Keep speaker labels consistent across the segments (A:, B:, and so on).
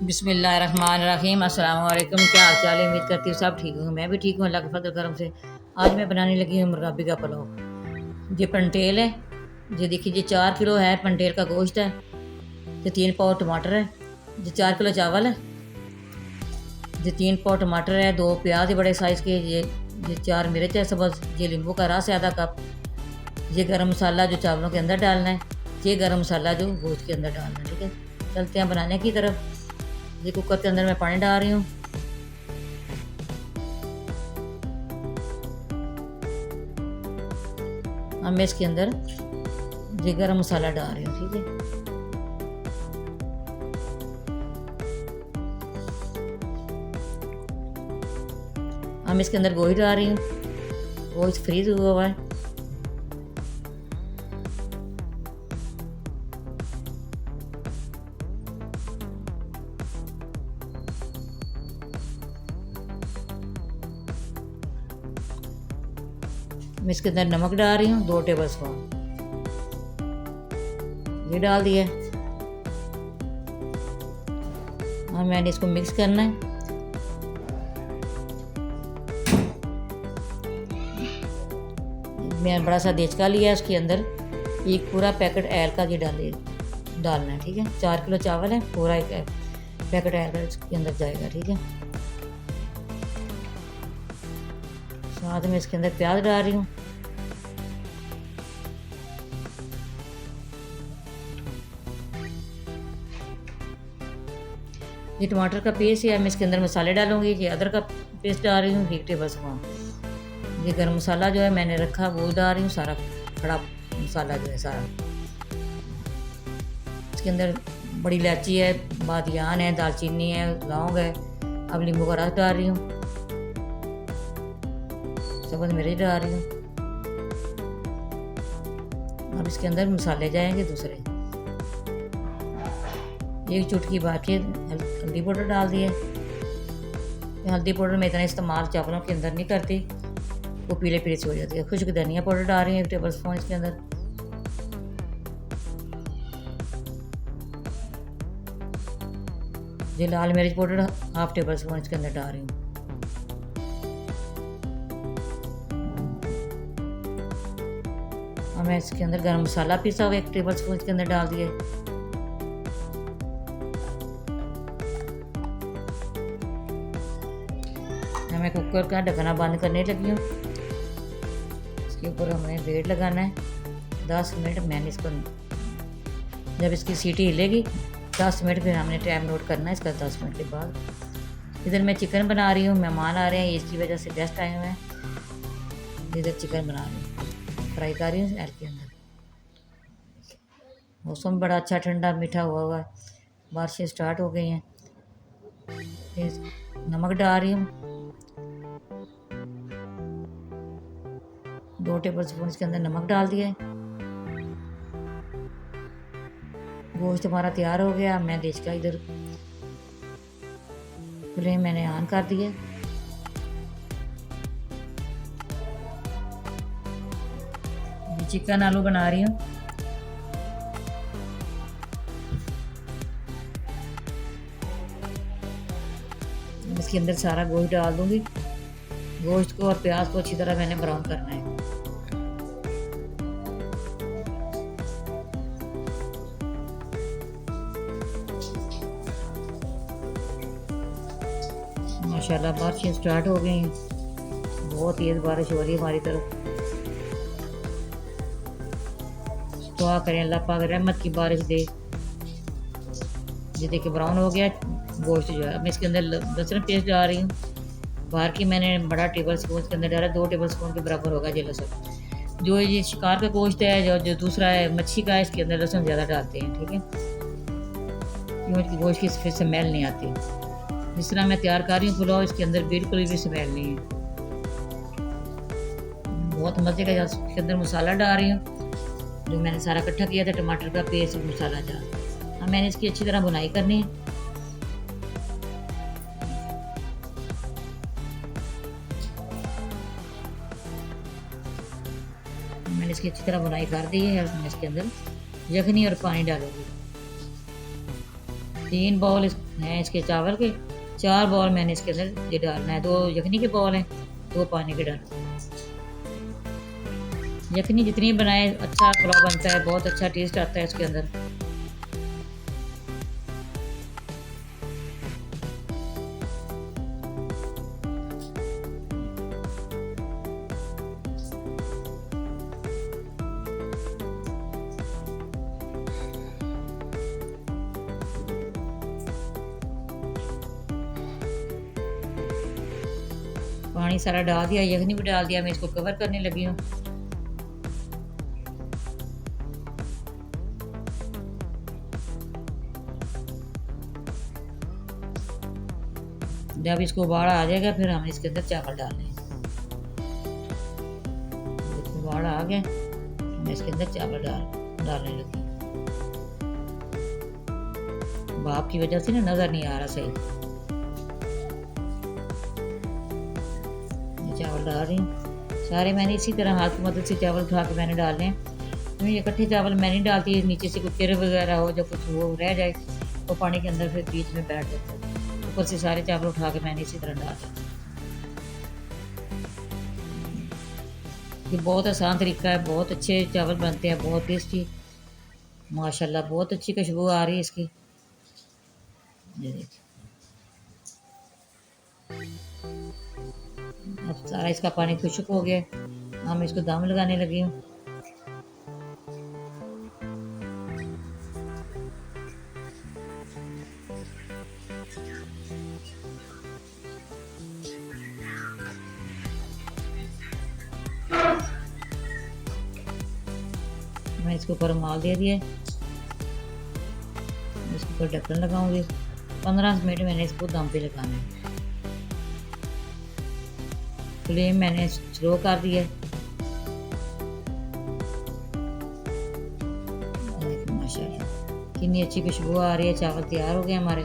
A: बिस्मिल्लाहिर्रहमानिर्रहीम। अस्सलाम वालेकुम। क्या हाल चाल है? उम्मीद करती हूँ सब ठीक हूँ। मैं भी ठीक हूँ, अल्लाह के फजल करम से। आज मैं बनाने लगी हूँ मुर्गाबी का पुलाव। ये पंटेल है, ये देखिए, ये 4 किलो है पंटेल का गोश्त है। ये 3 पाव टमाटर है। ये 4 किलो चावल है। ये 3 पाव टमाटर है। 2 प्याज है बड़े साइज़ के। ये 4 मिर्च है सब्ज़। ये नींबू का रस है ½ कप। ये गरम मसाला जो चावलों के अंदर डालना है। ये गरम मसाला जो गोश्त के अंदर डालना है। ठीक है, चलते हैं बनाने की तरफ। ये कुकर के अंदर मैं पानी डाल रही हूँ। अब मैं इसके अंदर ये गरम मसाला डाल रही हूँ। ठीक है, अब मैं इसके अंदर गोश्त डाल रही हूँ। गोश्त फ्रीज हुआ हुआ है। मैं इसके अंदर नमक डाल रही हूँ 2 टेबल स्पून। ये डाल दिया। और मैंने इसको मिक्स करना है। मैंने बड़ा सा देचका लिया है, उसके अंदर एक पूरा पैकेट ऑयल का ये डालना है। ठीक है, 4 किलो चावल है, पूरा एक पैकेट ऑयल का इसके अंदर जाएगा। ठीक है, साथ में इसके अंदर प्याज डाल रही हूँ। ये टमाटर का पेस्ट है। मैं इसके अंदर मसाले डालूंगी। ये अदरक का पेस्ट डाल रही हूँ 1 टेबल स्पून। ये गरम मसाला जो है मैंने रखा वो डाल रही हूँ, सारा खड़ा मसाला जो है सारा। इसके अंदर बड़ी इलायची है, बादियान है, दालचीनी है, लौंग है। अब नींबू का रस डाल रही हूँ। सब्ज़ मिर्च डाल रही हूँ। अब इसके अंदर मसाले जाएंगे दूसरे। एक चुटकी भर के हल्दी पाउडर डाल दिए। हल्दी पाउडर में इतना इस्तेमाल चावलों के अंदर नहीं करती, वो पीले पीले से हो जाती है। खुश्क धनिया पाउडर डाल रही है 1 टेबल स्पून इसके अंदर। ये लाल मिर्च पाउडर ½ टेबल स्पून इसके अंदर डाल रही हूँ। और मैं इसके अंदर गरम मसाला पीसा हुआ 1 टेबल स्पून इसके अंदर डाल दिए। मैं कुकर का ढक्कना बंद करने लगी हूँ। इसके ऊपर हमने वेट लगाना है 10 मिनट। मैंने इसको, जब इसकी सीटी हिलेगी 10 मिनट, फिर हमने टाइम नोट करना है इसका 10 मिनट के बाद। इधर मैं चिकन बना रही हूँ, मेहमान आ रहे हैं, इसकी वजह से गेस्ट आए हुए हैं। इधर चिकन बना रही हूँ, फ्राई कर रही हूँ एल के अंदर। मौसम बड़ा अच्छा ठंडा मीठा हुआ है, बारिशें स्टार्ट हो गई हैं। नमक डाल रही हूँ 2 टेबल स्पून इसके अंदर नमक डाल दिया है। गोश्त हमारा तैयार हो गया। मैं देश का इधर फ्लेम मैंने ऑन कर दिया। चिकन आलू बना रही हूँ। इसके अंदर सारा गोश्त डाल दूंगी। गोश्त को और प्याज को अच्छी तरह मैंने ब्राउन करना है। माशाल्लाह बारिशें स्टार्ट हो गई हैं, बहुत तेज़ बारिश हो रही है हमारी तरफ। दुआ करें अल्लाह पाक रहमत की बारिश दे। ये देखिए ब्राउन हो गया गोश्त जो है। मैं इसके अंदर लहसुन पेस्ट डाल रही हूँ। बाहर की मैंने बड़ा टेबल स्पून इसके अंदर डाला, 2 टेबल स्पून के बराबर होगा ये लहसुन। जो ये शिकार का गोश्त है, जो दूसरा है मच्छी का है, इसके अंदर लहसुन ज़्यादा डालते हैं। ठीक है, क्योंकि गोश्त की फिर स्मेल नहीं आती। जिस तरह मैं तैयार कर रही हूँ पुलाव, इसके अंदर बिल्कुल भी स्मेल नहीं है। बहुत मज़े का। इसके अंदर मसाला डाल रही हूँ जो मैंने सारा इकट्ठा किया था, टमाटर का पेस्ट, मसाला डाल। अब मैंने इसकी अच्छी तरह बुनाई करनी है। मैंने इसकी अच्छी तरह बुनाई कर दी है। और मैं इसके अंदर यखनी और पानी डालूंगी। 3 बॉल हैं इसके चावल के, 4 बॉल मैंने इसके अंदर ये डालना है। 2 यखनी के बॉल हैं, 2 पानी के डालना। यखनी जितनी बनाए अच्छा पुलाव बनता है, बहुत अच्छा टेस्ट आता है इसके अंदर। पानी सारा डाल दिया, यखनी भी डाल दिया, मैं इसको कवर करने लगी हूँ। जब इसको उबाल आ जाएगा फिर हम इसके अंदर चावल डालने हैं। उबाल आ गया, मैं इसके अंदर चावल डालने लगी। भाप की वजह से ना नज़र नहीं आ रहा सही। चावल डाल रही हूँ सारे, मैंने इसी तरह हाथ की मदद से चावल उठा के मैंने डालने हैं। तो ये इकट्ठे चावल मैं नहीं डालती, नीचे से कोई किर वगैरह हो, जब कुछ वो रह जाए तो पानी के अंदर फिर बीच में बैठ जाता है। ऊपर से सारे चावल उठा के मैंने इसी तरह डाल दिया। ये बहुत आसान तरीका है, बहुत अच्छे चावल बनते हैं, बहुत टेस्टी, माशाल्लाह बहुत अच्छी खुशबू आ रही है इसकी। ये देखिए, अब सारा इसका पानी खुश्क हो गया, हम इसको दम लगाने लगी हूँ। मैं इसके ऊपर रुमाल दे दिया, इसके ऊपर ढक्कन लगाऊंगी। 15 मिनट मैंने इसको दम पे लगाना है। फ्लेम मैंने स्लो कर दिया। माशाल्लाह कितनी अच्छी खुशबू आ रही है, चावल तैयार हो गए हमारे।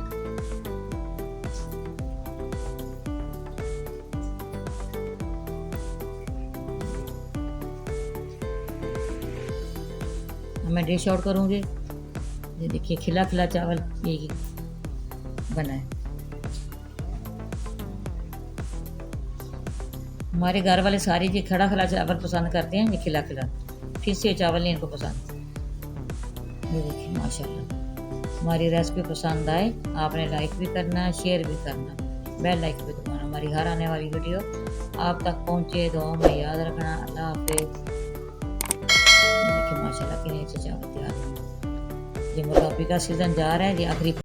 A: मैं डिश आउट करूँगी। ये देखिए खिला खिला चावल ये बना है। हमारे घर वाले सारे ये खड़ा खिला चावल पसंद करते हैं, ये खिला खिला, फिर से चावल नहीं इनको पसंद। ये देखिए माशाल्लाह, हमारी रेसिपी पसंद आए आपने लाइक भी करना, शेयर भी करना, बेल लाइक भी दबाना, हमारी हर आने वाली वीडियो आप तक पहुँचे। दुआ में याद रखना। अल्लाह हाफिज़। देखिए माशाल्लाह कितने अच्छे चावल तैयार हुए। ये मुर्गाबी का सीज़न जा रहा है, ये आखिरी